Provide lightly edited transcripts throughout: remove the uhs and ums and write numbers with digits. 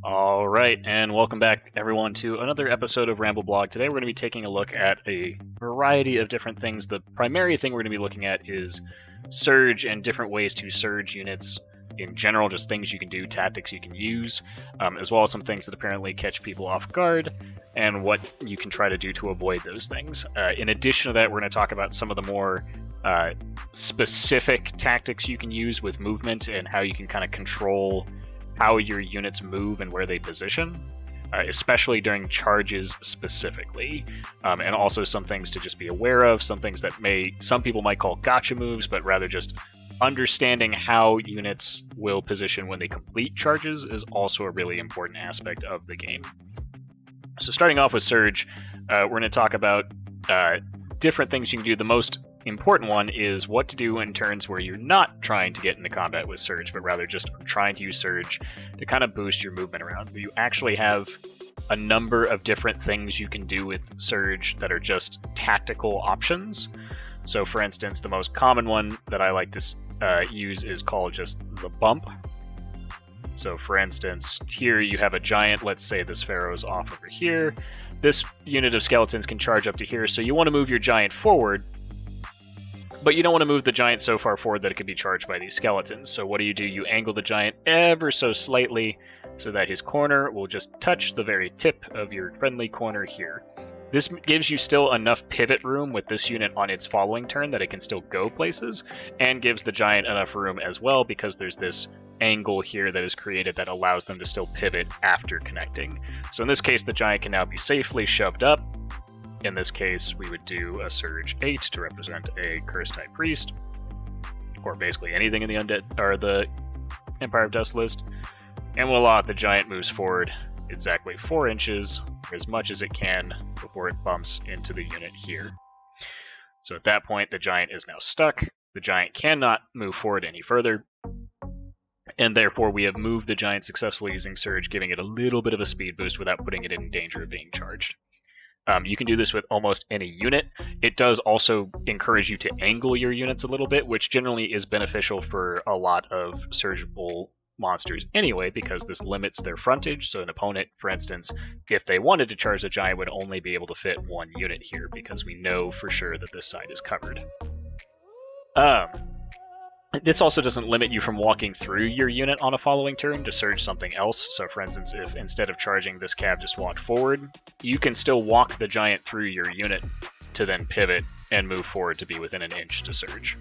All right, and welcome back, everyone, to another episode of Rambleblog. Today we're going to be taking a look at a variety of different things. The primary thing we're going to be looking at is surge and different ways to surge units in general, just things you can do, tactics you can use, as well as some things that apparently catch people off guard, and what you can try to do to avoid those things. In addition to that, we're going to talk about some of the more specific tactics you can use with movement and how you can kind of control how your units move and where they position, especially during charges specifically, and also some things to just be aware of, some things that some people might call gotcha moves, but rather just understanding how units will position when they complete charges is also a really important aspect of the game. So starting off with Surge, we're going to talk about different things you can do. The most important one is what to do in turns where you're not trying to get into combat with Surge, but rather just trying to use Surge to kind of boost your movement around. You actually have a number of different things you can do with Surge that are just tactical options. So for instance, the most common one that I like to use is called just the bump. So for instance, here you have a giant, let's say this Pharaoh's off over here. This unit of skeletons can charge up to here, so you want to move your giant forward, but you don't want to move the giant so far forward that it could be charged by these skeletons. So what do? You angle the giant ever so slightly so that his corner will just touch the very tip of your friendly corner here. This gives you still enough pivot room with this unit on its following turn that it can still go places, and gives the giant enough room as well because there's this angle here that is created that allows them to still pivot after connecting. So in this case, the giant can now be safely shoved up. In this case, we would do a Surge 8 to represent a Cursed High Priest, or basically anything in the Undead or the Empire of Dust list. And voila, the giant moves forward exactly 4 inches, as much as it can, before it bumps into the unit here. So at that point, the giant is now stuck. The giant cannot move forward any further, and therefore we have moved the giant successfully using Surge, giving it a little bit of a speed boost without putting it in danger of being charged. You can do this with almost any unit. It does also encourage you to angle your units a little bit, which generally is beneficial for a lot of surgical monsters anyway, because this limits their frontage. So an opponent, for instance, if they wanted to charge the giant, would only be able to fit 1 unit here, because we know for sure that this side is covered. This also doesn't limit you from walking through your unit on a following turn to surge something else. So for instance, if instead of charging this cab just walked forward, you can still walk the giant through your unit to then pivot and move forward to be within an inch to surge.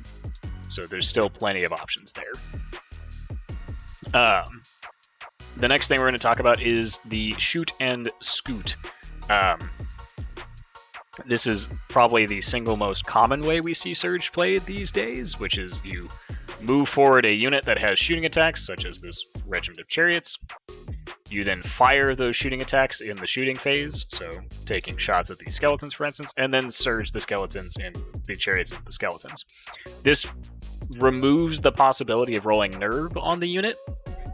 So there's still plenty of options there. The next thing we're going to talk about is the shoot and scoot. This is probably the single most common way we see Surge played these days, which is you move forward a unit that has shooting attacks, such as this Regiment of Chariots. You then fire those shooting attacks in the shooting phase, so taking shots at the skeletons, for instance, and then surge the skeletons and the chariots into the skeletons. This removes the possibility of rolling nerve on the unit,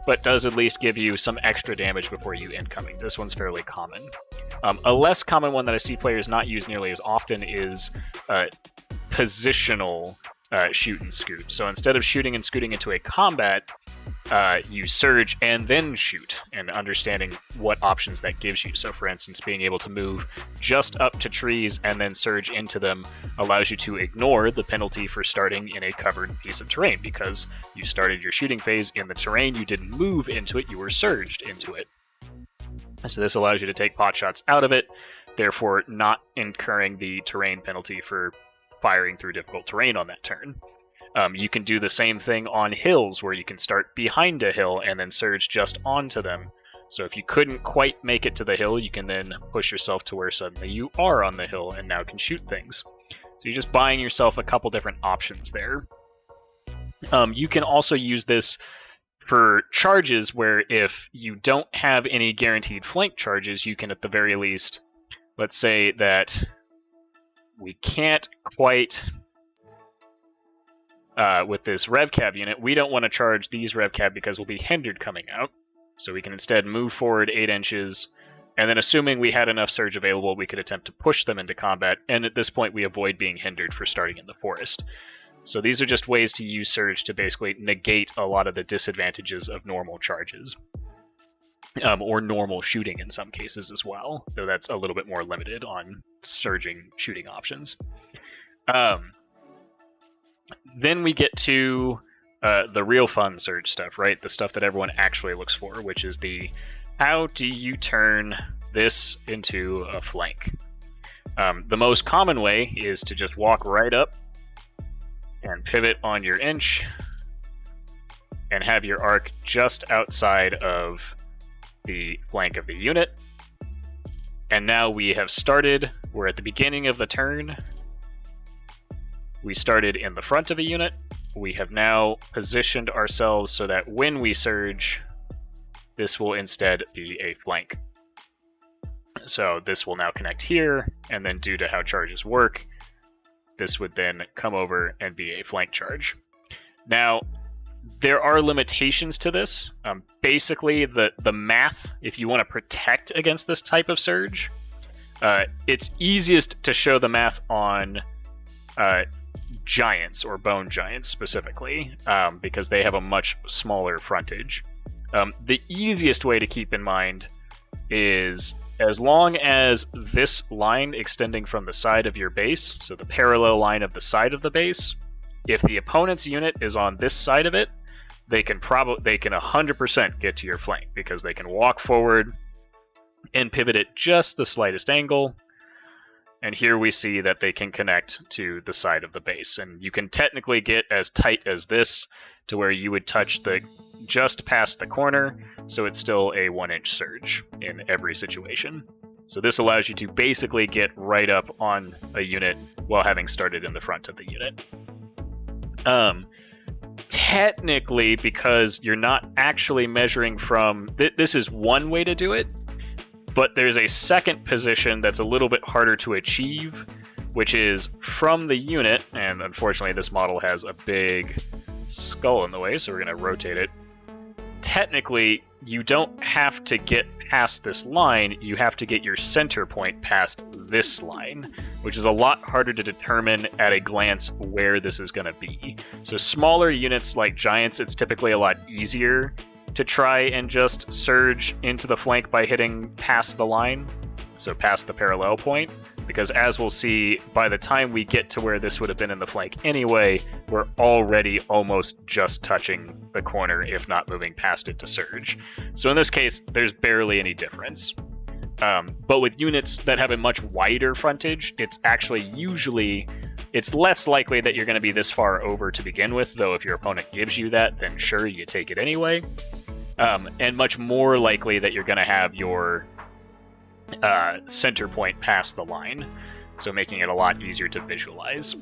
but does at least give you some extra damage before you incoming. This one's fairly common. A less common one that I see players not use nearly as often is positional shoot and scoot. So instead of shooting and scooting into a combat, you surge and then shoot, and understanding what options that gives you. So for instance, being able to move just up to trees and then surge into them allows you to ignore the penalty for starting in a covered piece of terrain, because you started your shooting phase in the terrain, you didn't move into it, you were surged into it. So this allows you to take pot shots out of it, therefore not incurring the terrain penalty for firing through difficult terrain on that turn. You can do the same thing on hills, where you can start behind a hill and then surge just onto them. So if you couldn't quite make it to the hill, you can then push yourself to where suddenly you are on the hill and now can shoot things. So you're just buying yourself a couple different options there. You can also use this for charges, where if you don't have any guaranteed flank charges, you can at the very least, let's say that we can't quite, with this RevCab unit, we don't want to charge these RevCab because we'll be hindered coming out. So we can instead move forward 8 inches, and then assuming we had enough surge available, we could attempt to push them into combat, and at this point we avoid being hindered for starting in the forest. So these are just ways to use surge to basically negate a lot of the disadvantages of normal charges. or normal shooting in some cases as well, though that's a little bit more limited on surging shooting options. Then we get to the real fun surge stuff, right? The stuff that everyone actually looks for, which is the how do you turn this into a flank? The most common way is to just walk right up and pivot on your inch and have your arc just outside of the flank of the unit. And now we have started, we're at the beginning of the turn. We started in the front of a unit. We have now positioned ourselves so that when we surge, this will instead be a flank. So this will now connect here, and then due to how charges work, this would then come over and be a flank charge. Now, there are limitations to this. Basically, the math, if you want to protect against this type of surge, it's easiest to show the math on giants, or bone giants specifically, because they have a much smaller frontage. The easiest way to keep in mind is as long as this line extending from the side of your base, so the parallel line of the side of the base, if the opponent's unit is on this side of it, they can 100% get to your flank, because they can walk forward and pivot at just the slightest angle. And here we see that they can connect to the side of the base. And you can technically get as tight as this to where you would touch just past the corner, so it's still a 1-inch surge in every situation. So this allows you to basically get right up on a unit while having started in the front of the unit. Technically, because you're not actually measuring from... this is one way to do it, but there's a second position that's a little bit harder to achieve, which is from the unit, and unfortunately this model has a big skull in the way, so we're going to rotate it. Technically, you don't have to get past this line, you have to get your center point past this line, which is a lot harder to determine at a glance where this is going to be. So smaller units like giants, it's typically a lot easier to try and just surge into the flank by hitting past the line, so past the parallel point, because as we'll see, by the time we get to where this would have been in the flank anyway, we're already almost just touching the corner, if not moving past it to surge. So in this case, there's barely any difference. But with units that have a much wider frontage, it's actually it's less likely that you're going to be this far over to begin with, though if your opponent gives you that, then sure, you take it anyway. And much more likely that you're going to have your center point past the line, so making it a lot easier to visualize.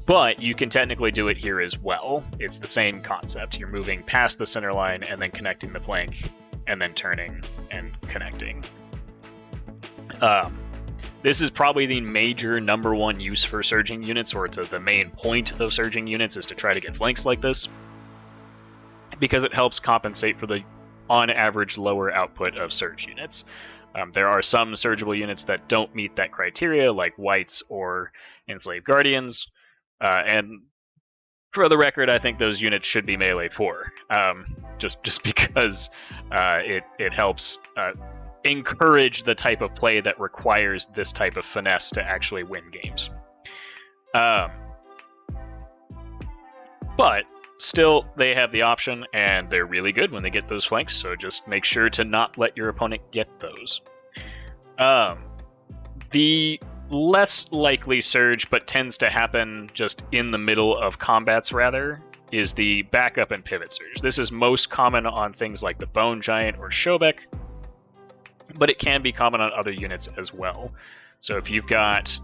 But you can technically do it here as well. It's the same concept. You're moving past the center line and then connecting the flank, and then turning and connecting. This is probably the major number one use for surging units, or it's the main point of surging units, is to try to get flanks like this, because it helps compensate for the, on average, lower output of surge units. There are some surgible units that don't meet that criteria, like Wights or Enslaved Guardians, and for the record, I think those units should be melee 4, just because it helps encourage the type of play that requires this type of finesse to actually win games. But still, they have the option, and they're really good when they get those flanks, so just make sure to not let your opponent get those. The less likely surge, but tends to happen just in the middle of combats rather, is the backup and pivot surge. This is most common on things like the Bone Giant or Shobek, but it can be common on other units as well. So if you've got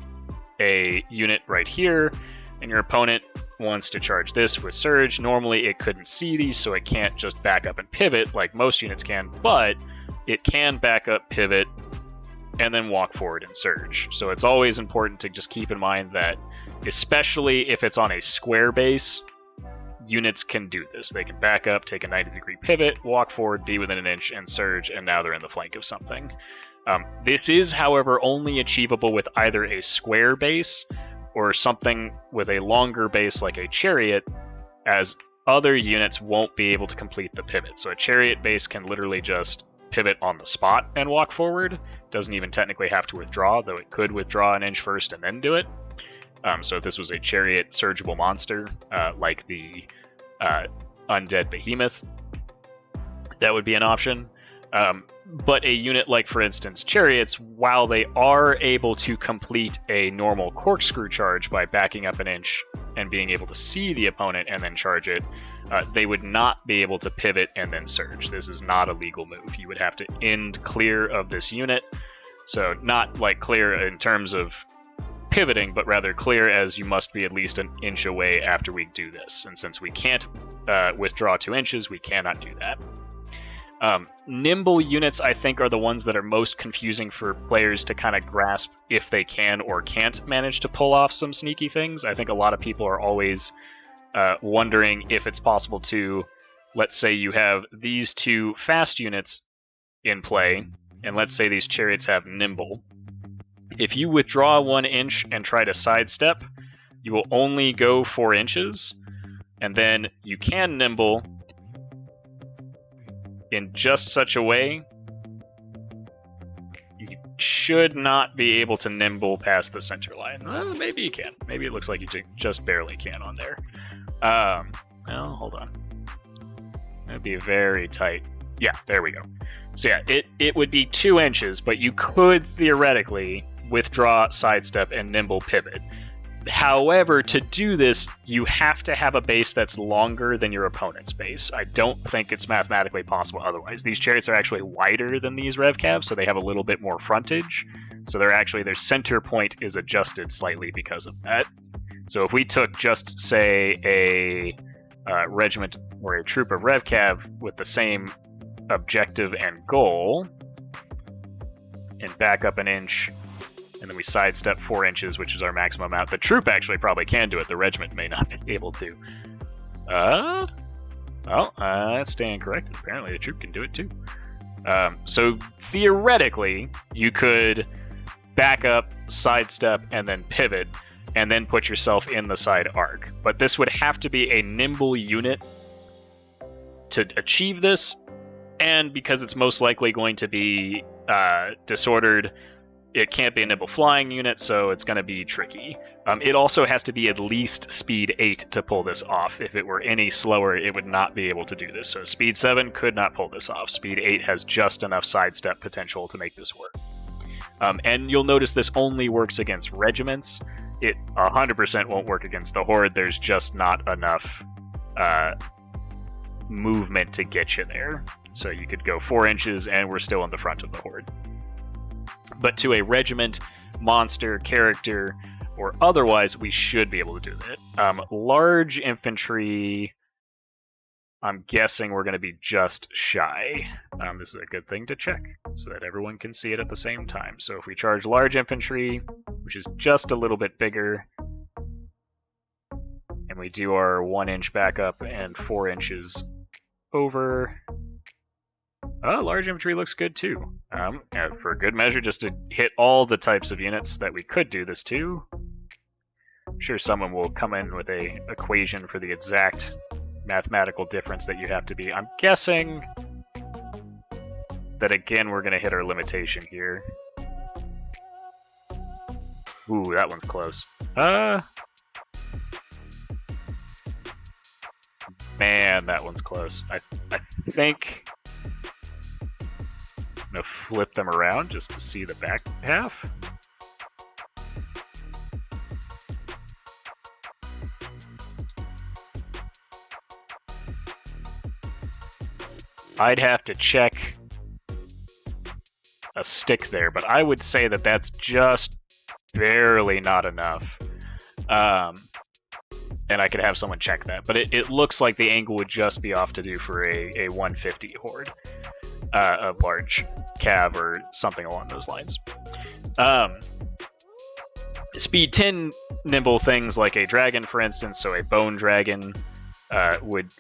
a unit right here, and your opponent wants to charge this with surge, normally it couldn't see these, so it can't just back up and pivot like most units can, but it can back up, pivot, and then walk forward and surge. So it's always important to just keep in mind that, especially if it's on a square base, units can do this. They can back up, take a 90-degree pivot, walk forward, be within an inch, and surge, and now they're in the flank of something. This is, however, only achievable with either a square base or something with a longer base like a chariot, as other units won't be able to complete the pivot. So a chariot base can literally just pivot on the spot and walk forward. Doesn't even technically have to withdraw, though it could withdraw an inch first and then do it. So if this was a chariot surgible monster, like the undead behemoth, that would be an option. But a unit like, for instance, chariots, while they are able to complete a normal corkscrew charge by backing up an inch and being able to see the opponent and then charge it, they would not be able to pivot and then surge. This is not a legal move. You would have to end clear of this unit. So not like clear in terms of pivoting, but rather clear as you must be at least an inch away after we do this. And since we can't withdraw 2 inches, we cannot do that. Nimble units, I think, are the ones that are most confusing for players to kind of grasp if they can or can't manage to pull off some sneaky things. I think a lot of people are always wondering if it's possible to, let's say you have these 2 fast units in play, and let's say these chariots have nimble. If you withdraw 1 inch and try to sidestep, you will only go 4 inches, and then you can nimble in just such a way you should not be able to nimble past the center line. Well, maybe you can. Maybe it looks like you just barely can on there. Well, hold on. That'd be very tight. Yeah, there we go. So yeah, it would be 2 inches, but you could theoretically withdraw, sidestep, and nimble pivot. However, to do this, you have to have a base that's longer than your opponent's base. I don't think it's mathematically possible otherwise. These chariots are actually wider than these RevCavs, so they have a little bit more frontage. So their center point is adjusted slightly because of that. So if we took just, say, a regiment or a troop of RevCav with the same objective and goal, and back up an inch, and then we sidestep 4 inches, which is our maximum amount. The troop actually probably can do it. The regiment may not be able to. That's staying corrected. Apparently the troop can do it too. So theoretically, you could back up, sidestep, and then pivot, and then put yourself in the side arc. But this would have to be a nimble unit to achieve this, and because it's most likely going to be disordered, it can't be a nimble flying unit, so it's going to be tricky. It also has to be at least speed 8 to pull this off. If it were any slower, it would not be able to do this. So speed 7 could not pull this off. Speed 8 has just enough sidestep potential to make this work. And you'll notice this only works against regiments. It 100% won't work against the Horde. There's just not enough movement to get you there. So you could go 4 inches and we're still in the front of the Horde. But to a regiment, monster, character, or otherwise, we should be able to do that. Large infantry, I'm guessing we're going to be just shy. This is a good thing to check, so that everyone can see it at the same time. So if we charge large infantry, which is just a little bit bigger, and we do our 1 inch backup and 4 inches over... large infantry looks good too. For good measure, just to hit all the types of units that we could do this to. I'm sure someone will come in with a equation for the exact mathematical difference that you have to be. I'm guessing that again we're going to hit our limitation here. Ooh, that one's close. Man, that one's close. I think I'm going to flip them around just to see the back half. I'd have to check a stick there, but I would say that that's just barely not enough. And I could have someone check that, but it looks like the angle would just be off to do for a 150 horde of large cav or something along those lines. Speed 10 nimble things like a dragon, for instance, so a bone dragon would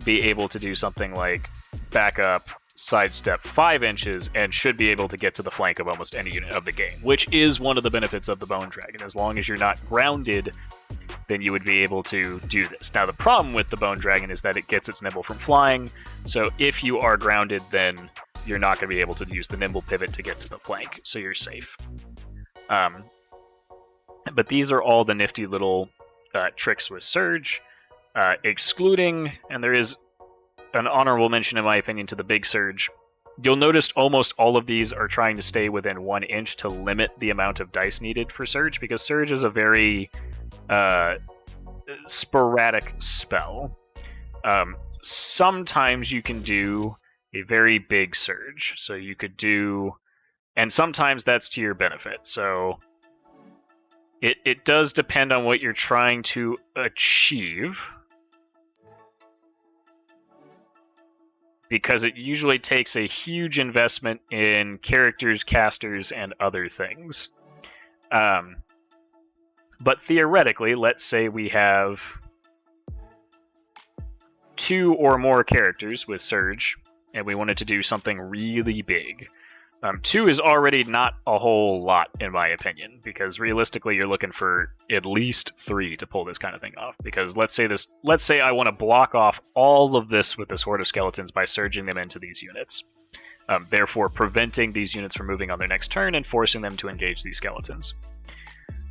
be able to do something like back up, sidestep 5 inches and should be able to get to the flank of almost any unit of the game, which is one of the benefits of the Bone Dragon. As long as you're not grounded, then you would be able to do this. Now, the problem with the Bone Dragon is that it gets its nimble from flying, so if you are grounded, then you're not going to be able to use the nimble pivot to get to the flank, so you're safe. But these are all the nifty little tricks with Surge, excluding, and there is an honorable mention in my opinion to the Big Surge. You'll notice almost all of these are trying to stay within 1 inch to limit the amount of dice needed for Surge, because Surge is a very sporadic spell. Sometimes you can do a very big Surge, so you could do, and sometimes that's to your benefit, so it does depend on what you're trying to achieve, because it usually takes a huge investment in characters, casters, and other things. But theoretically, let's say we have 2 or more characters with Surge, and we wanted to do something really big. 2 is already not a whole lot, in my opinion, because realistically you're looking for at least 3 to pull this kind of thing off. Because let's say I want to block off all of this with this Horde of Skeletons by surging them into these units. Therefore preventing these units from moving on their next turn and forcing them to engage these skeletons.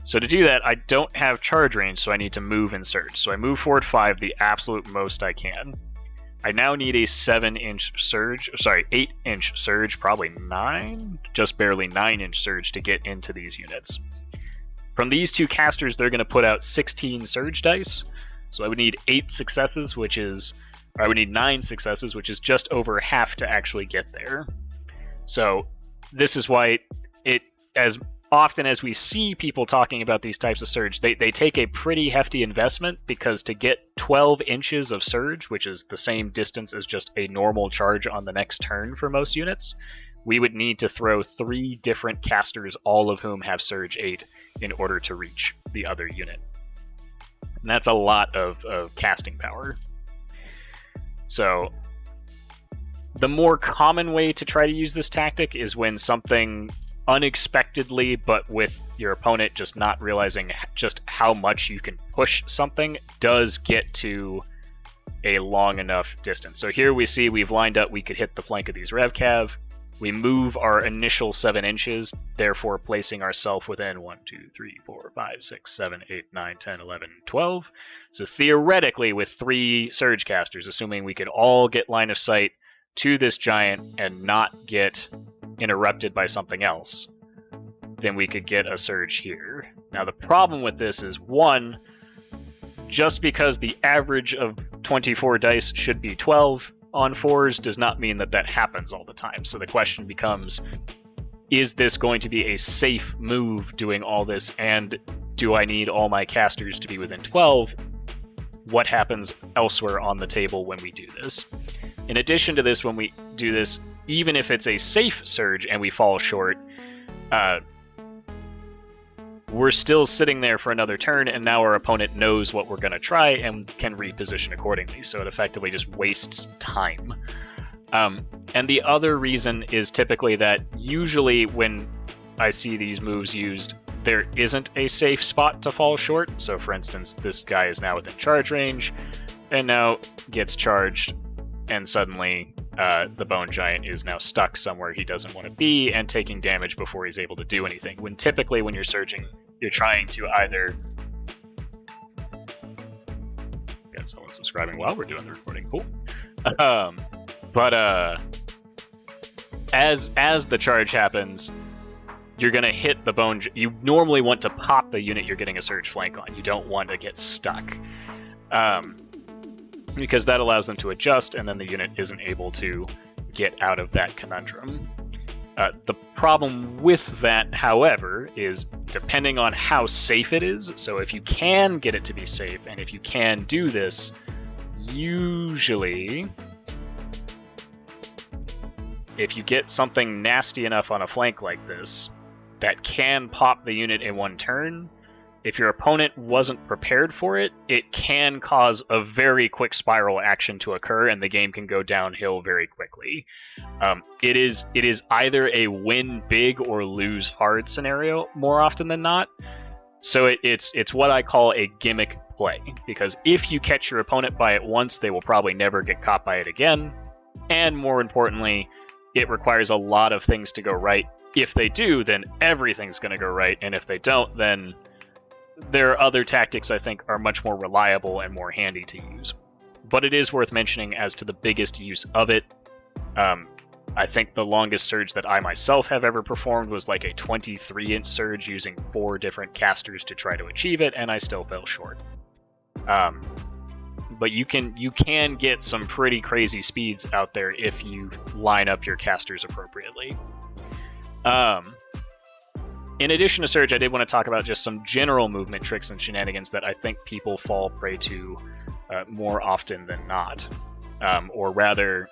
So to do that, I don't have charge range, so I need to move and surge. So I move forward 5, the absolute most I can. I now need a 7-inch surge, sorry, 8-inch surge, probably 9, just barely 9-inch surge to get into these units. From these 2 casters, they're going to put out 16 surge dice, so I would need 8 successes, I would need 9 successes, which is just over half to actually get there. So this is why as often as we see people talking about these types of surge, they take a pretty hefty investment, because to get 12 inches of surge, which is the same distance as just a normal charge on the next turn for most units, we would need to throw 3 different casters, all of whom have surge 8, in order to reach the other unit. And that's a lot of casting power. So the more common way to try to use this tactic is when something unexpectedly, but with your opponent just not realizing just how much you can push something, does get to a long enough distance. So here we see we've lined up, we could hit the flank of these Revcav. We move our initial 7 inches, therefore placing ourselves within 1, 2, 3, 4, 5, 6, 7, 8, 9, 10, 11, 12. So theoretically, with 3 surge casters, assuming we could all get line of sight to this giant and not get interrupted by something else, then we could get a surge here. Now the problem with this is, 1, just because the average of 24 dice should be 12 on 4s does not mean that that happens all the time. So the question becomes, is this going to be a safe move doing all this, and do I need all my casters to be within 12? What happens elsewhere on the table when we do this? In addition to this, when we do this, even if it's a safe surge and we fall short, we're still sitting there for another turn, and now our opponent knows what we're going to try and can reposition accordingly, so it effectively just wastes time. And the other reason is typically that usually when I see these moves used, there isn't a safe spot to fall short. So for instance, this guy is now within charge range, and now gets charged, and suddenly the Bone Giant is now stuck somewhere he doesn't want to be and taking damage before he's able to do anything. When typically when you're surging, you're trying to either... Got someone subscribing while we're doing the recording. Cool. As the charge happens, you're going to hit the bone... You normally want to pop the unit you're getting a surge flank on. You don't want to get stuck. Because that allows them to adjust, and then the unit isn't able to get out of that conundrum. The problem with that, however, is depending on how safe it is, so if you can get it to be safe, and if you can do this, usually, if you get something nasty enough on a flank like this that can pop the unit in one turn, If your opponent wasn't prepared for it, it can cause a very quick spiral action to occur, and the game can go downhill very quickly. It is either a win big or lose hard scenario more often than not. So it's what I call a gimmick play, because if you catch your opponent by it once, they will probably never get caught by it again. And more importantly, it requires a lot of things to go right. If they do, then everything's going to go right, and if they don't, then there are other tactics I think are much more reliable and more handy to use. But it is worth mentioning as to the biggest use of it. I think the longest surge that I myself have ever performed was like a 23-inch surge using 4 different casters to try to achieve it, and I still fell short. But you can get some pretty crazy speeds out there if you line up your casters appropriately. In addition to surge, I did want to talk about just some general movement tricks and shenanigans that I think people fall prey to more often than not. Or rather,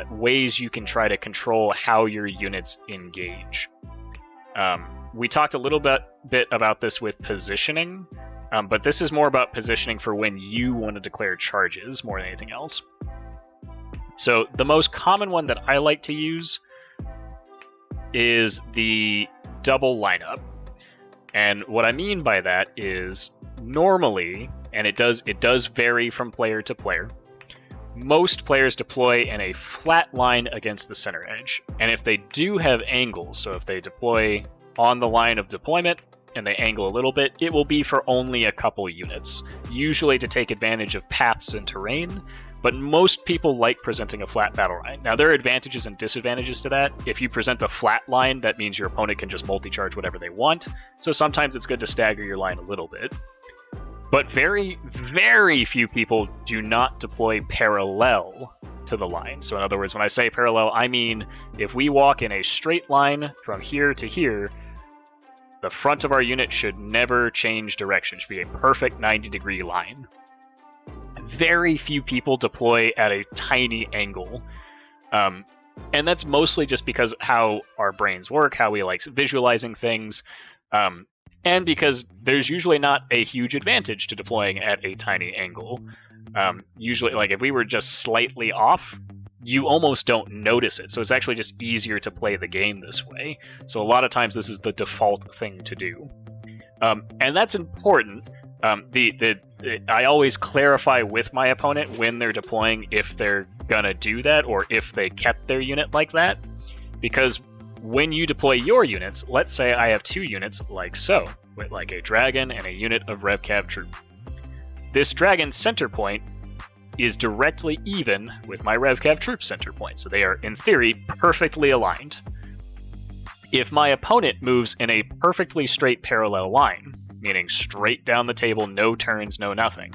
ways you can try to control how your units engage. We talked a little bit about this with positioning, but this is more about positioning for when you want to declare charges more than anything else. So the most common one that I like to use is the double lineup. And what I mean by that is normally, and it does vary from player to player, most players deploy in a flat line against the center edge. And if they do have angles, so if they deploy on the line of deployment and they angle a little bit, it will be for only a couple units, usually to take advantage of paths and terrain. But most people like presenting a flat battle line. Now, there are advantages and disadvantages to that. If you present a flat line, that means your opponent can just multi-charge whatever they want. So sometimes it's good to stagger your line a little bit. But very, very few people do not deploy parallel to the line. So in other words, when I say parallel, I mean if we walk in a straight line from here to here, the front of our unit should never change direction. It should be a perfect 90-degree line. Very few people deploy at a tiny angle. And that's mostly just because how our brains work, how we like visualizing things, and because there's usually not a huge advantage to deploying at a tiny angle. Usually, like if we were just slightly off, you almost don't notice it. So it's actually just easier to play the game this way. So a lot of times this is the default thing to do. And that's important. I always clarify with my opponent when they're deploying if they're gonna do that or if they kept their unit like that. Because when you deploy your units, let's say I have 2 units like so, with like a dragon and a unit of RevCav troop. This dragon center point is directly even with my RevCav troop center point, so they are, in theory, perfectly aligned. If my opponent moves in a perfectly straight parallel line, meaning straight down the table, no turns, no nothing,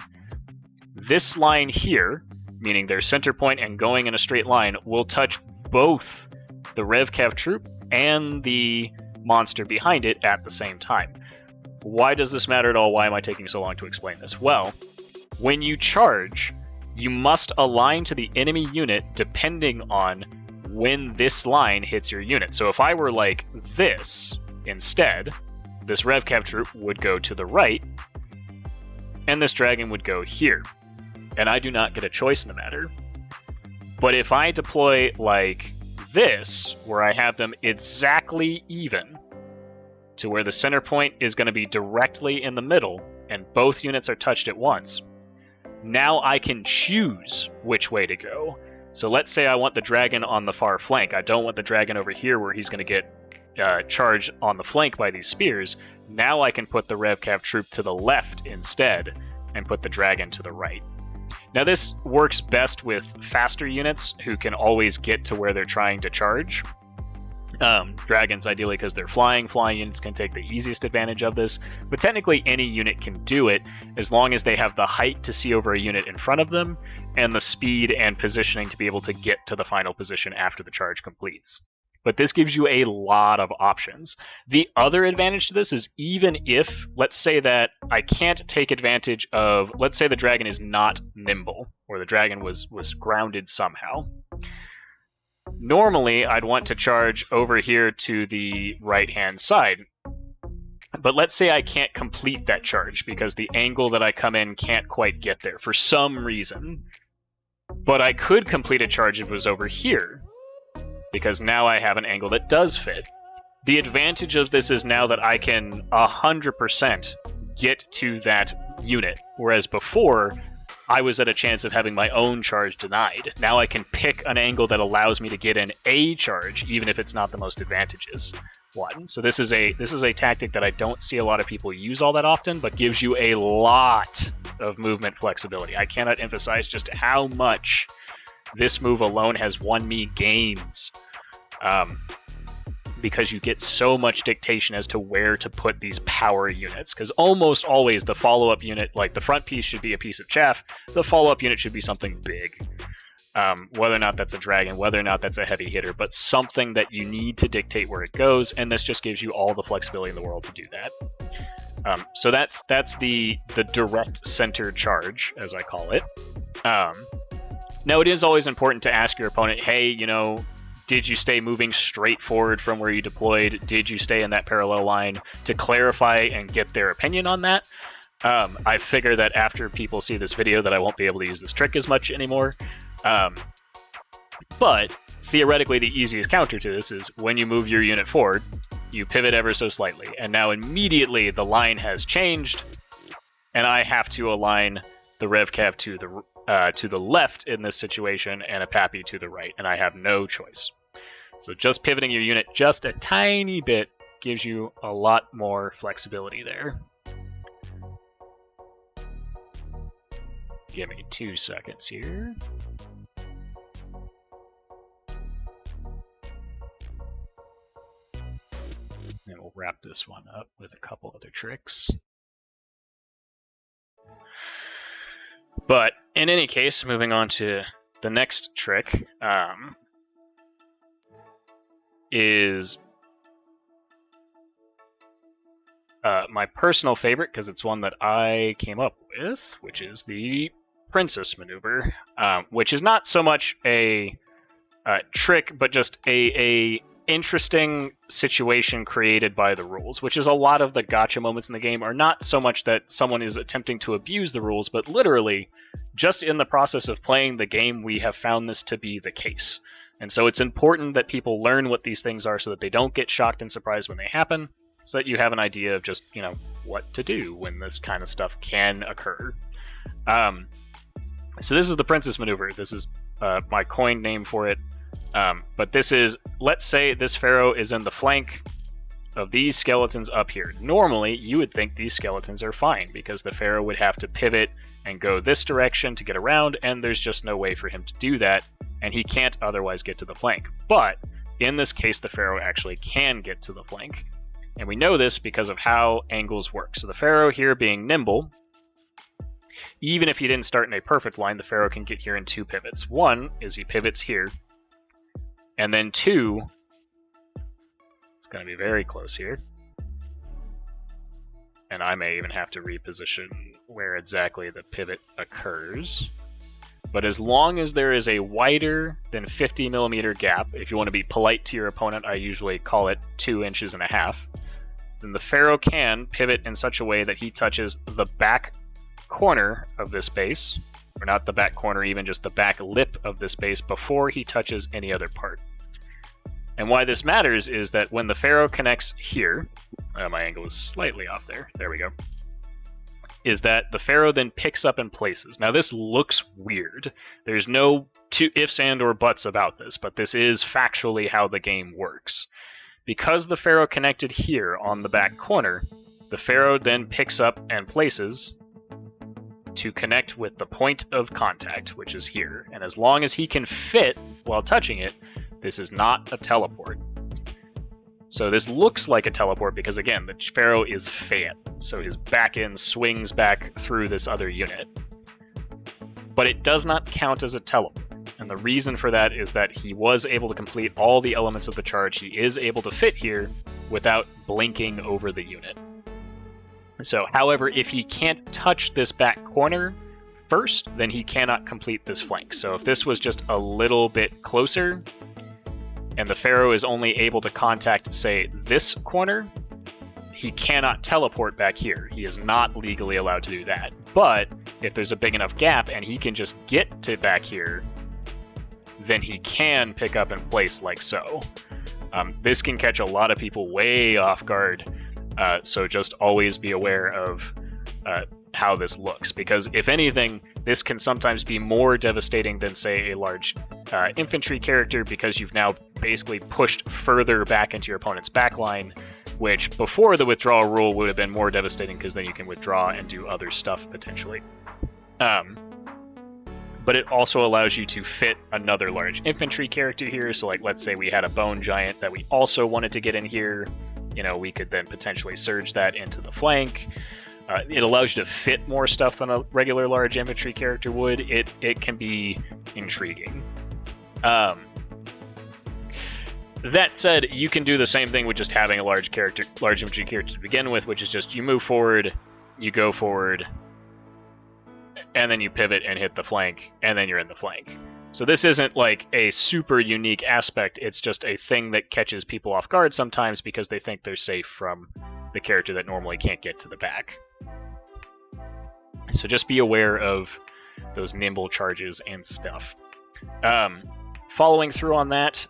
this line here, meaning their center point and going in a straight line, will touch both the RevCav troop and the monster behind it at the same time. Why does this matter at all? Why am I taking so long to explain this? Well, when you charge, you must align to the enemy unit depending on when this line hits your unit. So if I were like this instead, this RevCav troop would go to the right, and this dragon would go here. And I do not get a choice in the matter. But if I deploy like this, where I have them exactly even, to where the center point is going to be directly in the middle, and both units are touched at once, now I can choose which way to go. So let's say I want the dragon on the far flank. I don't want the dragon over here where he's going to get charged on the flank by these spears. Now I can put the RevCav troop to the left instead and put the dragon to the right. Now this works best with faster units who can always get to where they're trying to charge. Dragons ideally because they're flying. Flying units can take the easiest advantage of this, but technically any unit can do it as long as they have the height to see over a unit in front of them and the speed and positioning to be able to get to the final position after the charge completes. But this gives you a lot of options. The other advantage to this is even if, let's say that I can't take advantage of, let's say the dragon is not nimble, or the dragon was grounded somehow. Normally, I'd want to charge over here to the right-hand side. But let's say I can't complete that charge because the angle that I come in can't quite get there for some reason. But I could complete a charge if it was over here, because now I have an angle that does fit. The advantage of this is now that I can 100% get to that unit, whereas before, I was at a chance of having my own charge denied. Now I can pick an angle that allows me to get in a charge, even if it's not the most advantageous one. So this is a tactic that I don't see a lot of people use all that often, but gives you a lot of movement flexibility. I cannot emphasize just how much this move alone has won me games. Because you get so much dictation as to where to put these power units. Because almost always the follow-up unit, like the front piece should be a piece of chaff, the follow-up unit should be something big. Whether or not that's a dragon, whether or not that's a heavy hitter, but something that you need to dictate where it goes, and this just gives you all the flexibility in the world to do that. So that's the direct center charge, as I call it. Now, it is always important to ask your opponent, hey, you know, did you stay moving straight forward from where you deployed? Did you stay in that parallel line? To clarify and get their opinion on that. I figure that after people see this video that I won't be able to use this trick as much anymore. But theoretically, the easiest counter to this is when you move your unit forward, you pivot ever so slightly. And now immediately the line has changed, and I have to align the RevCav to the left in this situation and a Pappy to the right, and I have no choice. So just pivoting your unit just a tiny bit gives you a lot more flexibility there. Give me 2 seconds here. And we'll wrap this one up with a couple other tricks. But in any case, moving on to the next trick, is my personal favorite, because it's one that I came up with, which is the Princess Maneuver, which is not so much a trick, but just a interesting situation created by the rules, which is a lot of the gotcha moments in the game are not so much that someone is attempting to abuse the rules, but literally just in the process of playing the game, we have found this to be the case. And so it's important that people learn what these things are so that they don't get shocked and surprised when they happen, so that you have an idea of just, you know, what to do when this kind of stuff can occur. So this is the Princess Maneuver. This is my coined name for it. But this is, let's say this pharaoh is in the flank of these skeletons up here. Normally, you would think these skeletons are fine, because the pharaoh would have to pivot and go this direction to get around, and there's just no way for him to do that, and he can't otherwise get to the flank. But in this case, the pharaoh actually can get to the flank. And we know this because of how angles work. So the pharaoh here being nimble, even if he didn't start in a perfect line, the pharaoh can get here in 2 pivots. One is he pivots here, and then 2, it's going to be very close here. And I may even have to reposition where exactly the pivot occurs. But as long as there is a wider than 50mm gap, if you want to be polite to your opponent, I usually call it 2.5 inches, then the pharaoh can pivot in such a way that he touches the back corner of this base, or not the back corner, even just the back lip of this base before he touches any other part. And why this matters is that when the pharaoh connects here, my angle is slightly off there we go, is that the pharaoh then picks up and places. Now this looks weird. There's no two ifs and or buts about this, but this is factually how the game works. Because the pharaoh connected here on the back corner, the pharaoh then picks up and places to connect with the point of contact, which is here. And as long as he can fit while touching it, this is not a teleport. So this looks like a teleport because, again, the pharaoh is fat, so his back end swings back through this other unit. But it does not count as a teleport. And the reason for that is that he was able to complete all the elements of the charge. He is able to fit here without blinking over the unit. So, however, if he can't touch this back corner first, then he cannot complete this flank. So if this was just a little bit closer, and the pharaoh is only able to contact, say, this corner, he cannot teleport back here. He is not legally allowed to do that. But if there's a big enough gap and he can just get to back here, then he can pick up and place like so. This can catch a lot of people way off guard, so just always be aware of how this looks, because if anything, this can sometimes be more devastating than, say, a large infantry character, because you've now basically pushed further back into your opponent's backline, which before the withdrawal rule would have been more devastating, because then you can withdraw and do other stuff potentially. But it also allows you to fit another large infantry character here. So like, let's say we had a bone giant that we also wanted to get in here. You know, we could then potentially surge that into the flank. It allows you to fit more stuff than a regular large infantry character would. It can be intriguing. That said, you can do the same thing with just having a large infantry character to begin with, which is just you move forward, you go forward, and then you pivot and hit the flank, and then you're in the flank. So this isn't like a super unique aspect, it's just a thing that catches people off guard sometimes because they think they're safe from the character that normally can't get to the back. So just be aware of those nimble charges and stuff. Following through on that,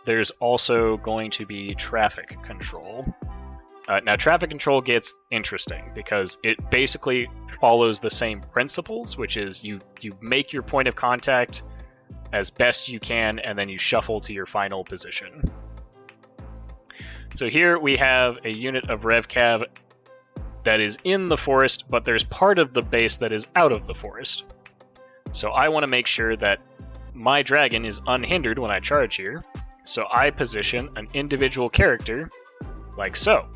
there's also going to be traffic control. Now, traffic control gets interesting because it basically follows the same principles, which is you make your point of contact as best you can, and then you shuffle to your final position. So here we have a unit of RevCav that is in the forest, but there's part of the base that is out of the forest. So I want to make sure that my dragon is unhindered when I charge here, so I position an individual character like so.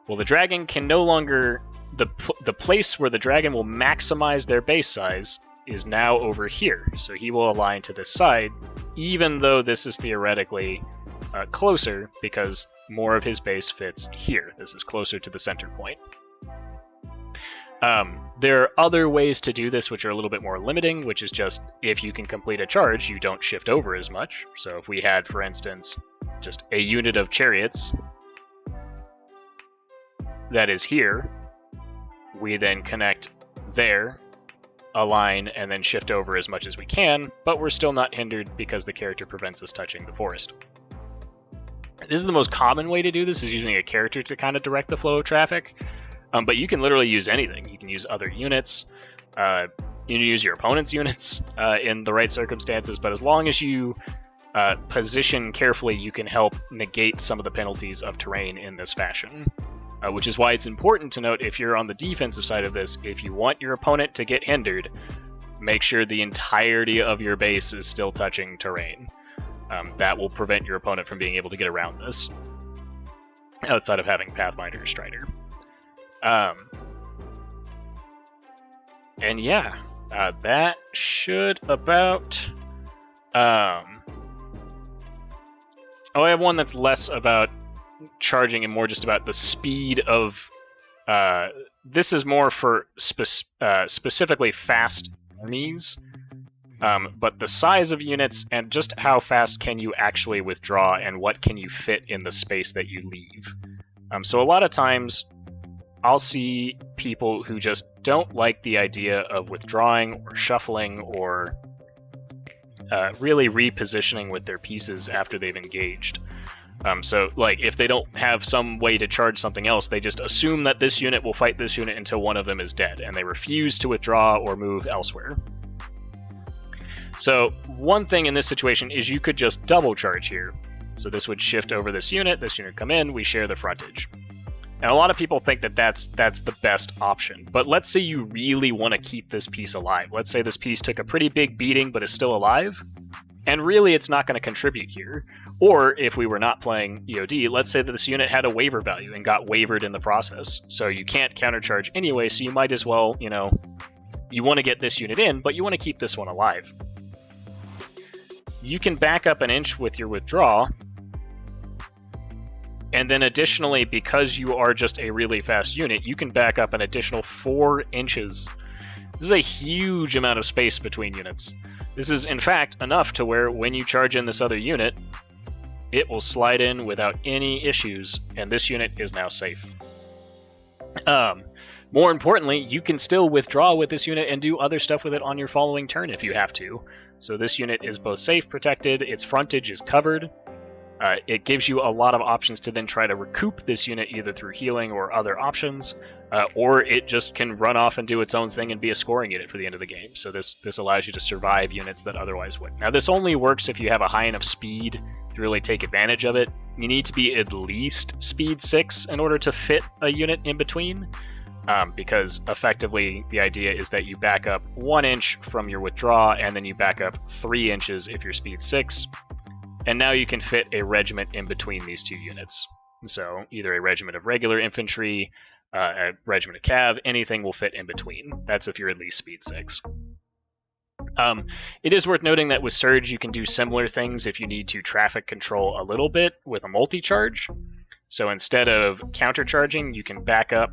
Well, the dragon can no longer... The place where the dragon will maximize their base size is now over here. So he will align to this side, even though this is theoretically closer, because more of his base fits here. This is closer to the center point. There are other ways to do this which are a little bit more limiting, which is just if you can complete a charge, you don't shift over as much. So if we had, for instance, just a unit of chariots that is here, we then connect there, align, and then shift over as much as we can, but we're still not hindered because the character prevents us touching the forest. This is the most common way to do this, is using a character to kind of direct the flow of traffic, but you can literally use anything. You can use other units, you can use your opponent's units in the right circumstances, but as long as you position carefully, you can help negate some of the penalties of terrain in this fashion. Which is why it's important to note, if you're on the defensive side of this, if you want your opponent to get hindered, make sure the entirety of your base is still touching terrain. That will prevent your opponent from being able to get around this, outside of having Pathfinder or Strider. And yeah, that should about... Oh, I have one that's less about charging and more just about the speed of... this is more for specifically fast armies, but the size of units and just how fast can you actually withdraw and what can you fit in the space that you leave. So a lot of times I'll see people who just don't like the idea of withdrawing or shuffling or really repositioning with their pieces after they've engaged. So, like, if they don't have some way to charge something else, they just assume that this unit will fight this unit until one of them is dead, and they refuse to withdraw or move elsewhere. So, one thing in this situation is you could just double charge here. So this would shift over this unit come in, we share the frontage. And a lot of people think that that's the best option. But let's say you really want to keep this piece alive. Let's say this piece took a pretty big beating but is still alive, and really it's not going to contribute here. Or if we were not playing EOD, let's say that this unit had a waiver value and got wavered in the process. So you can't countercharge anyway, so you might as well, you know, you want to get this unit in, but you want to keep this one alive. You can back up an inch with your withdraw, and then additionally, because you are just a really fast unit, you can back up an additional 4 inches. This is a huge amount of space between units. This is, in fact, enough to where when you charge in this other unit, it will slide in without any issues, and this unit is now safe. More importantly, you can still withdraw with this unit and do other stuff with it on your following turn if you have to. So this unit is both safe, protected, its frontage is covered. It gives you a lot of options to then try to recoup this unit either through healing or other options, or it just can run off and do its own thing and be a scoring unit for the end of the game. So this allows you to survive units that otherwise wouldn't. Now this only works if you have a high enough speed to really take advantage of it. You need to be at least speed 6 in order to fit a unit in between. Because effectively the idea is that you back up 1 inch from your withdraw, and then you back up 3 inches if you're speed 6. And now you can fit a regiment in between these two units. So either a regiment of regular infantry, a regiment of cav, anything will fit in between. That's if you're at least speed 6. It is worth noting that with Surge you can do similar things if you need to traffic control a little bit with a multi-charge. So instead of countercharging, you can back up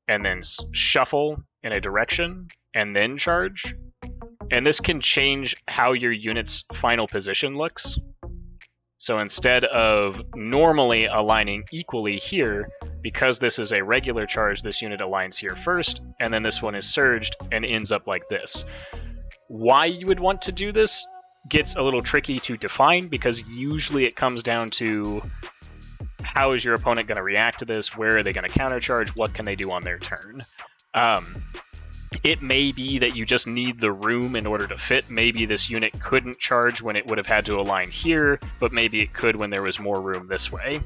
and then shuffle in a direction, and then charge. And this can change how your unit's final position looks. So instead of normally aligning equally here, because this is a regular charge, this unit aligns here first, and then this one is surged and ends up like this. Why you would want to do this gets a little tricky to define, because usually it comes down to how is your opponent going to react to this? Where are they going to countercharge? What can they do on their turn? It may be that you just need the room in order to fit. Maybe this unit couldn't charge when it would have had to align here, but maybe it could when there was more room this way.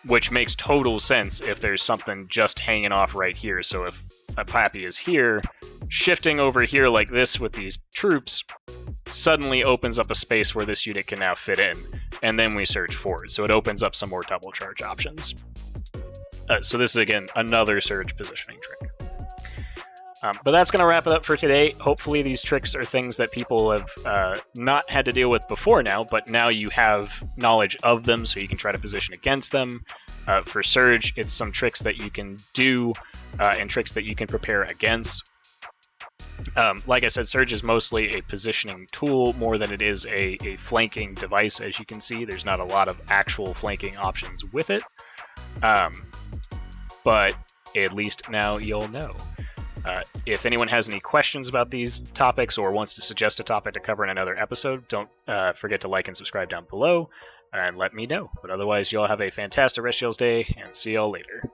Which makes total sense if there's something just hanging off right here. So if a Pappy is here, shifting over here like this with these troops suddenly opens up a space where this unit can now fit in, and then we surge forward. So it opens up some more double charge options. So this is, again, another surge positioning trick. But that's going to wrap it up for today. Hopefully these tricks are things that people have not had to deal with before now, but now you have knowledge of them, so you can try to position against them. For Surge, it's some tricks that you can do and tricks that you can prepare against. Like I said, Surge is mostly a positioning tool more than it is a flanking device, as you can see. There's not a lot of actual flanking options with it. But at least now you'll know. If anyone has any questions about these topics or wants to suggest a topic to cover in another episode, don't forget to like and subscribe down below and let me know. But otherwise, y'all have a fantastic rest of y'all's day, and see y'all later.